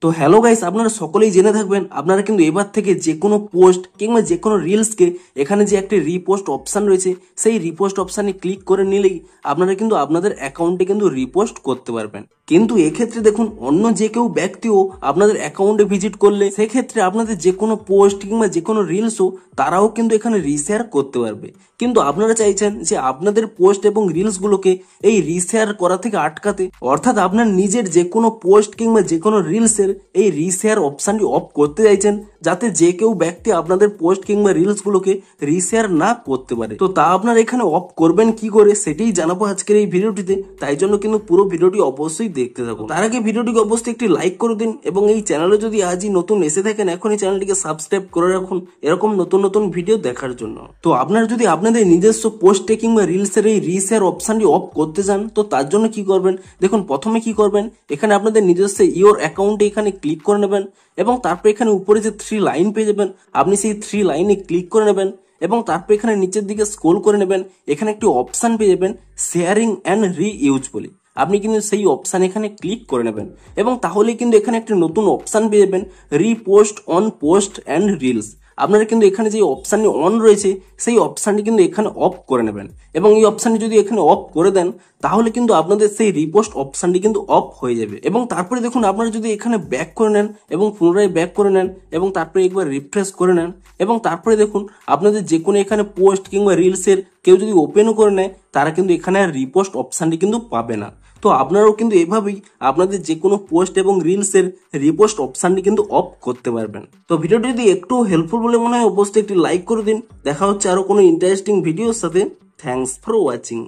তো hello guys, আপনারা সকলেই জেনে থাকবেন আপনারা কিন্তু এবার থেকে যে কোনো পোস্ট কিংবা যে কোনো রিলসকে এখানে যে একটি রিপোস্ট অপশন রয়েছে সেই রিপোস্ট অপশানে ক্লিক করে নিলেই আপনারা কিন্তু আপনাদের অ্যাকাউন্টে কিন্তু রিপোস্ট করতে পারবেন। কিন্তু এক্ষেত্রে দেখুন, অন্য যে কেউ ব্যক্তিও আপনাদের অ্যাকাউন্টে ভিজিট করলে সেক্ষেত্রে আপনাদের যে কোনো পোস্ট কিংবা যে কোনো রিলসও তারাও কিন্তু এখানে রিশেয়ার করতে পারবে। কিন্তু আপনারা চাইছেন যে আপনাদের পোস্ট এবং রিলসগুলোকে এই রিশেয়ার করা থেকে আটকাতে, অর্থাৎ আপনার নিজের যে কোনো পোস্ট কিংবা যে কোনো রিলসের এই রিশেয়ার অপশানটি অফ করতে চাইছেন, যাতে যে কেউ ব্যক্তি আপনাদের পোস্ট কিংবা রিলসগুলোকে রিশেয়ার না করতে পারে। তো তা আপনারা এখানে অফ করবেন কি করে সেটাই জানাবো আজকের এই ভিডিওটিতে, তাই জন্য কিন্তু পুরো ভিডিওটি অবশ্যই দেখতে থাকুন। তার আগে ভিডিওটিকে অবশ্যই একটি লাইক করে দিন এবং এই চ্যানেলে যদি আজই নতুন এসে থাকেন এখনই চ্যানেলটিকে সাবস্ক্রাইব করে রাখুন এরকম নতুন নতুন ভিডিও দেখার জন্য। তো আপনারা যদি আপনাদের নিজস্ব পোস্টে কিংবা রিলসের এই রিশেয়ার অপশনটি অফ করতে চান, তো তার জন্য কি করবেন দেখুন। প্রথমে কি করবেন, এখানে আপনাদের নিজস্ব ইওর অ্যাকাউন্টে এখানে ক্লিক করে নেবেন এবং তারপর এখানে উপরে যে 3 লাইন পেয়ে যাবেন আপনি সেই 3 লাইনে ক্লিক করে নেবেন এবং তারপর এখানে নিচের দিকে স্ক্রল করে নেবেন। এখানে একটি অপশন পেয়ে যাবেন শেয়ারিং অ্যান্ড রিইউজ বলে, আপনি কিন্তু সেই অপশান এখানে ক্লিক করে নেবেন এবং তাহলে কিন্তু এখানে একটি নতুন অপশান পেয়ে যাবেন repost on post and reels. আপনারা কিন্তু এখানে যে অপশানটি অন রয়েছে সেই অপশানটি কিন্তু এখানে অফ করে নেবেন এবং এই অপশানটি যদি এখানে অফ করে দেন তাহলে কিন্তু আপনাদের সেই রিপোস্ট অপশানটি কিন্তু অফ হয়ে যাবে। এবং তারপরে দেখুন, আপনারা যদি এখানে ব্যাক করে নেন এবং পুনরায় ব্যাক করে নেন এবং তারপরে একবার রিফ্রেশ করে নেন এবং তারপরে দেখুন আপনাদের যে কোনো এখানে পোস্ট কিংবা রিলসের কেউ যদি ওপেনও করে নেয় তারা কিন্তু এখানে আর রিপোস্ট অপশানটি কিন্তু পাবে না। তো আপনারাও কিন্তু এভাবেই আপনাদের যে কোনো পোস্ট এবং রিলসের রিপোস্ট অপশানটি কিন্তু অফ করতে পারবেন। তো ভিডিওটি যদি একটু হেল্পফুল বলে মনে হয় অবশ্যই একটি লাইক করে দিন। দেখা হচ্ছে আরো কোনো ইন্টারেস্টিং ভিডিওর সাথে। Thanks for watching.